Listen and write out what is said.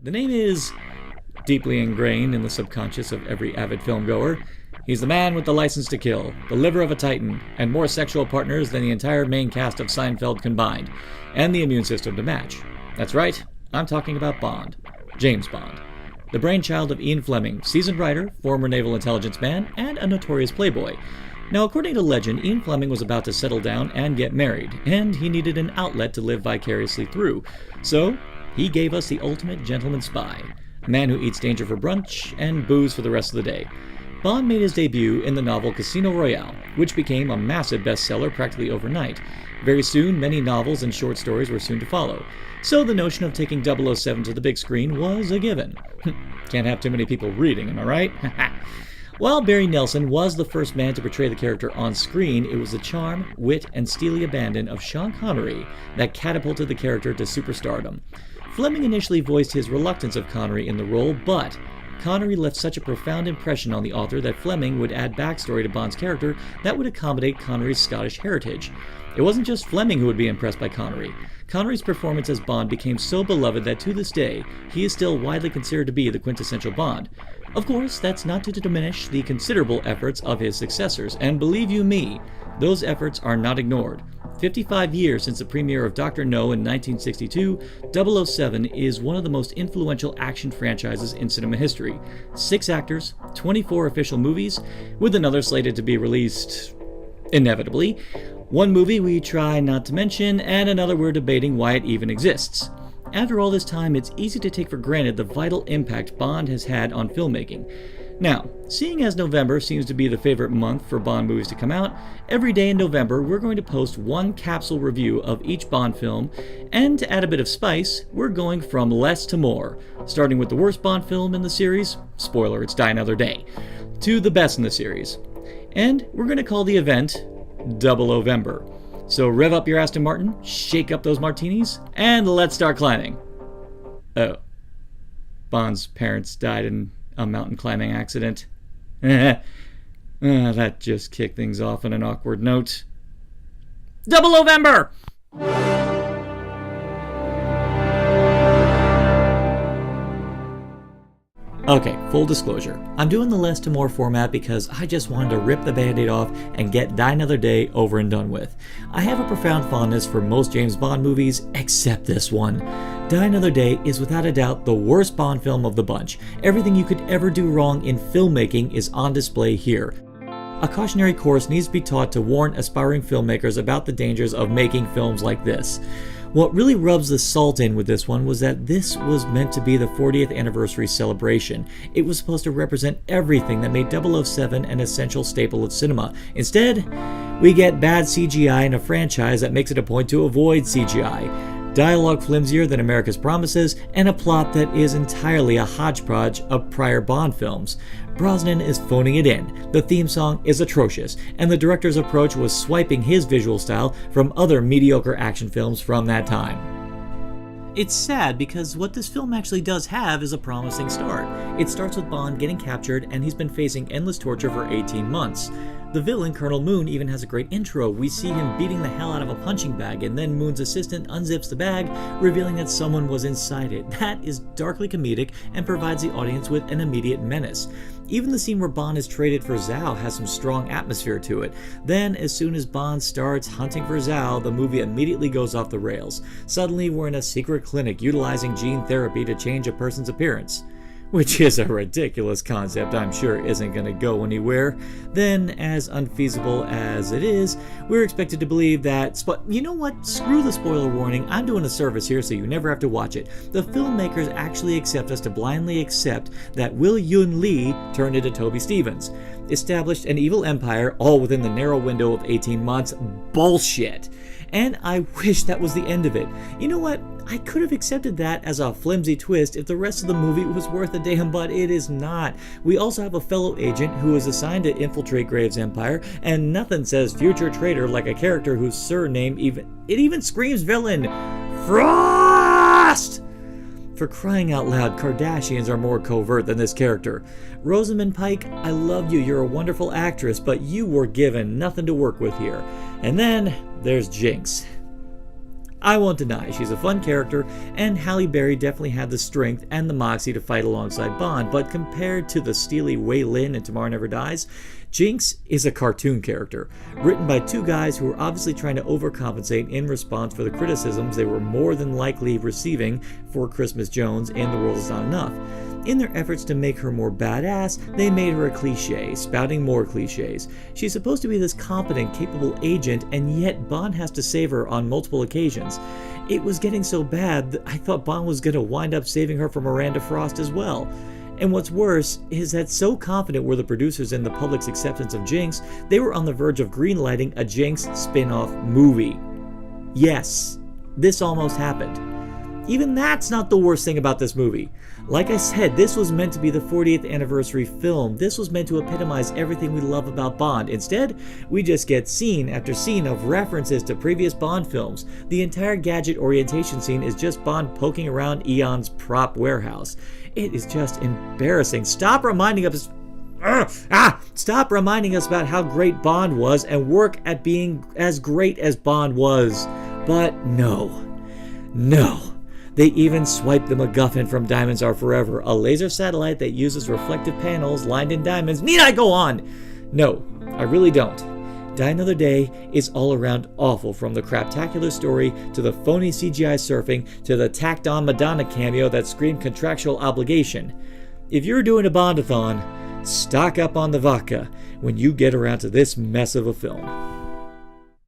The name is deeply ingrained in the subconscious of every avid filmgoer. He's the man with the license to kill, the liver of a titan, and more sexual partners than the entire main cast of Seinfeld combined, and the immune system to match. That's right, I'm talking about Bond. James Bond. The brainchild of Ian Fleming, seasoned writer, former naval intelligence man, and a notorious playboy. Now, according to legend, Ian Fleming was about to settle down and get married, and he needed an outlet to live vicariously through. So, he gave us the ultimate gentleman spy, a man who eats danger for brunch and booze for the rest of the day. Bond made his debut in the novel Casino Royale, which became a massive bestseller practically overnight. Very soon, many novels and short stories were soon to follow. So the notion of taking 007 to the big screen was a given. Can't have too many people reading, am I right? While Barry Nelson was the first man to portray the character on screen, it was the charm, wit, and steely abandon of Sean Connery that catapulted the character to superstardom. Fleming initially voiced his reluctance of Connery in the role, but Connery left such a profound impression on the author that Fleming would add backstory to Bond's character that would accommodate Connery's Scottish heritage. It wasn't just Fleming who would be impressed by Connery. Connery's performance as Bond became so beloved that to this day, he is still widely considered to be the quintessential Bond. Of course, that's not to diminish the considerable efforts of his successors, and believe you me, those efforts are not ignored. 55 years since the premiere of Dr. No in 1962, 007 is one of the most influential action franchises in cinema history. 6 actors, 24 official movies, with another slated to be released inevitably. 1 movie we try not to mention, and another we're debating why it even exists. After all this time, it's easy to take for granted the vital impact Bond has had on filmmaking. Now, seeing as November seems to be the favorite month for Bond movies to come out, every day in November we're going to post one capsule review of each Bond film, and to add a bit of spice, we're going from less to more, starting with the worst Bond film in the series, spoiler, it's Die Another Day, to the best in the series. And we're going to call the event Double-Ovember. So rev up your Aston Martin, shake up those martinis, and let's start climbing. Oh. Bond's parents died in a mountain climbing accident. That just kicked things off on an awkward note. Double-Ovember! Okay, full disclosure. I'm doing the less to more format because I just wanted to rip the band-aid off and get Die Another Day over and done with. I have a profound fondness for most James Bond movies, except this one. Die Another Day is without a doubt the worst Bond film of the bunch. Everything you could ever do wrong in filmmaking is on display here. A cautionary course needs to be taught to warn aspiring filmmakers about the dangers of making films like this. What really rubs the salt in with this one was that this was meant to be the 40th anniversary celebration. It was supposed to represent everything that made 007 an essential staple of cinema. Instead, we get bad CGI in a franchise that makes it a point to avoid CGI. Dialogue flimsier than America's promises, and a plot that is entirely a hodgepodge of prior Bond films. Brosnan is phoning it in, the theme song is atrocious, and the director's approach was swiping his visual style from other mediocre action films from that time. It's sad because what this film actually does have is a promising start. It starts with Bond getting captured and he's been facing endless torture for 18 months. The villain, Colonel Moon, even has a great intro. We see him beating the hell out of a punching bag, and then Moon's assistant unzips the bag, revealing that someone was inside it. That is darkly comedic and provides the audience with an immediate menace. Even the scene where Bond is traded for Zhao has some strong atmosphere to it. Then, as soon as Bond starts hunting for Zhao, the movie immediately goes off the rails. Suddenly, we're in a secret clinic utilizing gene therapy to change a person's appearance. Which is a ridiculous concept I'm sure isn't going to go anywhere. Then, as unfeasible as it is, we're expected to believe that... you know what? Screw the spoiler warning. I'm doing a service here so you never have to watch it. The filmmakers actually accept us to blindly accept that Will Yun Lee turned into Toby Stevens. Established an evil empire all within the narrow window of 18 months. Bullshit. And I wish that was the end of it. You know what? I could have accepted that as a flimsy twist if the rest of the movie was worth a damn, but it is not. We also have a fellow agent who is assigned to infiltrate Graves' empire, and nothing says future traitor like a character whose surname even screams villain. Frost! For crying out loud, Kardashians are more covert than this character. Rosamund Pike, I love you, you're a wonderful actress, but you were given nothing to work with here. And then there's Jinx. I won't deny she's a fun character, and Halle Berry definitely had the strength and the moxie to fight alongside Bond, but compared to the steely Wei Lin in Tomorrow Never Dies, Jinx is a cartoon character, written by two guys who were obviously trying to overcompensate in response for the criticisms they were more than likely receiving for Christmas Jones in The World Is Not Enough. In their efforts to make her more badass, they made her a cliche, spouting more cliches. She's supposed to be this competent, capable agent, and yet Bond has to save her on multiple occasions. It was getting so bad that I thought Bond was going to wind up saving her from Miranda Frost as well. And what's worse is that so confident were the producers in the public's acceptance of Jinx, they were on the verge of greenlighting a Jinx spin-off movie. Yes, this almost happened. Even that's not the worst thing about this movie. Like I said, this was meant to be the 40th anniversary film. This was meant to epitomize everything we love about Bond. Instead, we just get scene after scene of references to previous Bond films. The entire gadget orientation scene is just Bond poking around Eon's prop warehouse. It is just embarrassing. Stop reminding us about how great Bond was and work at being as great as Bond was. But no. They even swiped the MacGuffin from Diamonds Are Forever, a laser satellite that uses reflective panels lined in diamonds. Need I go on? No, I really don't. Die Another Day is all around awful, from the craptacular story to the phony CGI surfing to the tacked-on Madonna cameo that screamed contractual obligation. If you're doing a Bondathon, stock up on the vodka when you get around to this mess of a film.